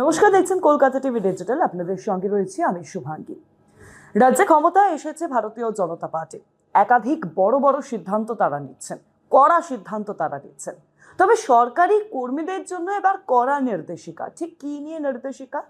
নমস্কার, দেখছেন Kolkata TV digital. আপনাদের সঙ্গে রয়েছি আমি শুভাঙ্গী। রাজ্যে ক্ষমতায় এসেছে ভারতীয় জনতা পার্টি। একাধিক বড় বড় সিদ্ধান্ত তারা নিচ্ছেন, কড়া সিদ্ধান্ত তারা নিচ্ছেন। তবে সরকারি কর্মীদের জন্য এবার কড়া নির্দেশিকা। ঠিক কি নিয়ে নির্দেশিকা?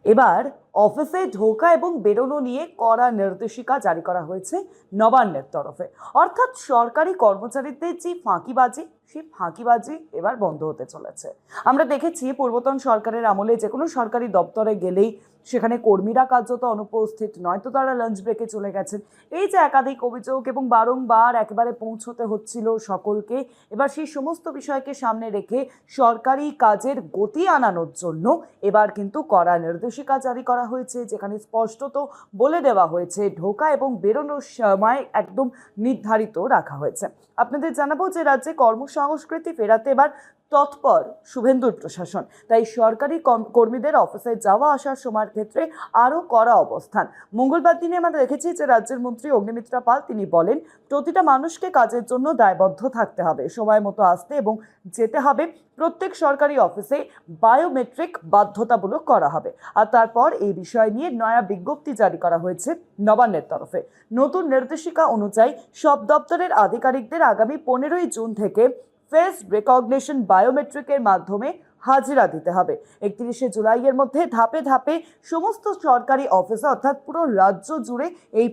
এবার অফিসে ঢোকা এবং বেরোনো নিয়ে কড়া নির্দেশিকা জারি করা হয়েছে নবান্নের তরফে। অর্থাৎ সরকারি কর্মচারীদের যে ফাঁকিবাজি, সেই ফাঁকিবাজি এবার বন্ধ হতে চলেছে। আমরা দেখেছি পূর্বতন সরকারের আমলে যে কোনো সরকারি দপ্তরে গেলেই সেখানে কর্মীরা কার্যত অনুপস্থিত, নয়তো তারা লাঞ্চ ব্রেকে চলে গেছেন। এই যে একাধিক অভিযোগ এবং বারংবার একেবারে পৌঁছতে হচ্ছিল সকলকে, এবার সেই সমস্ত বিষয়কে সামনে রেখে সরকারি কাজের গতি আনানোর জন্য এবার কিন্তু কড়া নির্দেশিকা জারি করা হয়েছে, যেখানে স্পষ্টত বলে দেওয়া হয়েছে ঢোকা এবং বেরোনোর সময় একদম নির্ধারিত রাখা হয়েছে। আপনাদের জানাবো যে রাজ্যে কর্মসংস্কৃতি ফেরাতে এবার তৎপর শুভেন্দুর প্রশাসন। তাই সরকারি কর্মীদের অফিসে যাওয়া আসার সময়ের ক্ষেত্রে আরও কড়া অবস্থান। মঙ্গলবার দিনে আমরা দেখেছি যে রাজ্যের মন্ত্রী অগ্নিমিত্রা পাল তিনি বলেন, প্রতিটা মানুষকে কাজের জন্য দায়বদ্ধ থাকতে হবে, সময় মতো আসতে এবং যেতে হবে। প্রত্যেক সরকারি অফিসে বায়োমেট্রিক বাধ্যতামূলক করা হবে। আর তারপর এই বিষয় নিয়ে নয়া বিজ্ঞপ্তি জারি করা হয়েছে নবান্নের তরফে। নতুন নির্দেশিকা অনুযায়ী সব দপ্তরের আধিকারিকদের আগামী 15ই জুন থেকে ফেস রেকগনিশন বায়োমেট্রিকের মাধ্যমে হাজিরা দিতে হবে। 31শে জুলাইয়ের মধ্যে ধাপে ধাপে সমস্ত সরকারি অফিসে অর্থাৎ পুরো রাজ্য জুড়ে এই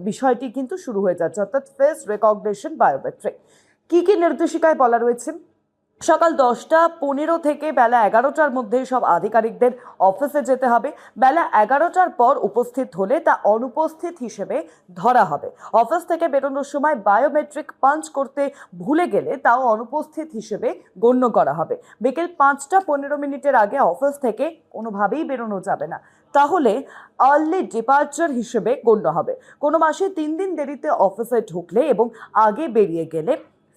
বিষয়টি কিন্তু শুরু হয়ে যাচ্ছে, অর্থাৎ ফেস রেকগনিশন বায়োমেট্রিক। কি কি নির্দেশিকায় বলা রয়েছে? সকাল 10টা 15 থেকে বেলা 11টার মধ্যে সব আধিকারিকদের অফিসে যেতে হবে। বেলা 11টার পর উপস্থিত হলে তা অনুপস্থিত হিসেবে ধরা হবে। অফিস থেকে বেরোনোর সময় বায়োমেট্রিক পাঞ্চ করতে ভুলে গেলে তাও অনুপস্থিত হিসেবে গণ্য করা হবে। বিকেল 5টা 15 মিনিটের আগে অফিস থেকে কোনোভাবেই বেরোনো যাবে না, তাহলে আর্লি ডিপার্চার হিসেবে গণ্য হবে। কোনো মাসে 3 দিন দেরিতে অফিসে ঢুকলে এবং আগে বেরিয়ে গেলে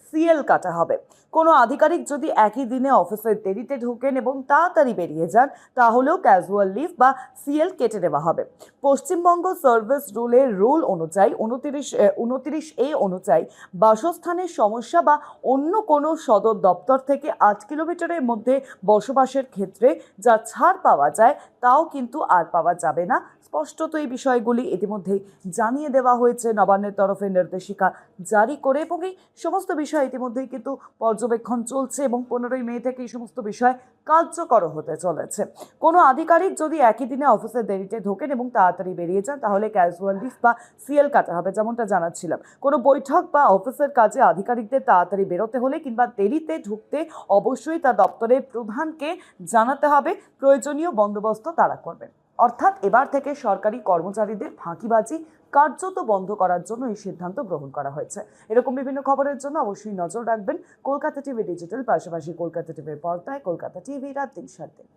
সিএল কাটা হবে। কোনো আধিকারিক যদি একই দিনে অফিসের দেরিতে ঢোকেন এবং তাড়াতাড়ি বেরিয়ে যান, তাহলেও ক্যাজুয়াল লিভ বা সিএল কেটে নেওয়া হবে। পশ্চিমবঙ্গ সার্ভিস রুল অনুযায়ী 29A অনুযায়ী বাসস্থানের সমস্যা বা অন্য কোনো সদর দপ্তর থেকে 8 কিলোমিটারের মধ্যে বসবাসের ক্ষেত্রে যা ছাড় পাওয়া যায় তাও কিন্তু আর পাওয়া যাবে না। স্পষ্টত এই বিষয়গুলি ইতিমধ্যেই জানিয়ে দেওয়া হয়েছে নবান্নের তরফে নির্দেশিকা জারি করে, এবং এই সমস্ত বিষয় ইতিমধ্যেই কিন্তু পর্যবেক্ষণ চলছে এবং 15ই মে থেকে এই সমস্ত বিষয় কার্যকর হতে চলেছে। কোনো আধিকারিক যদি একই দিনে অফিসের দেরিতে ঢোকেন এবং তাড়াতাড়ি বেরিয়ে যান, তাহলে ক্যাজুয়াল লিভ বা সিএল কাটা হবে, যেমনটা জানাচ্ছিলাম। কোনো বৈঠক বা অফিসের কাজে আধিকারিকদের তাড়াতাড়ি বেরোতে হলে কিংবা দেরিতে ঢুকতে অবশ্যই তা দপ্তরের প্রধানকে জানাতে হবে। প্রয়োজনীয় বন্দোবস্ত তারা করবেন। অর্থাৎ এবার থেকে সরকারি কর্মচারীদের ফাঁকিবাজি কার্যত বন্ধ করার জন্য এই সিদ্ধান্ত গ্রহণ করা হয়েছে। এরকম বিভিন্ন খবরের জন্য অবশ্যই নজর রাখবেন কলকাতা টিভি ডিজিটাল, পাশাপাশি কলকাতা টিভির পর্দায় কলকাতা টিভি রাত 3 সাত দিন।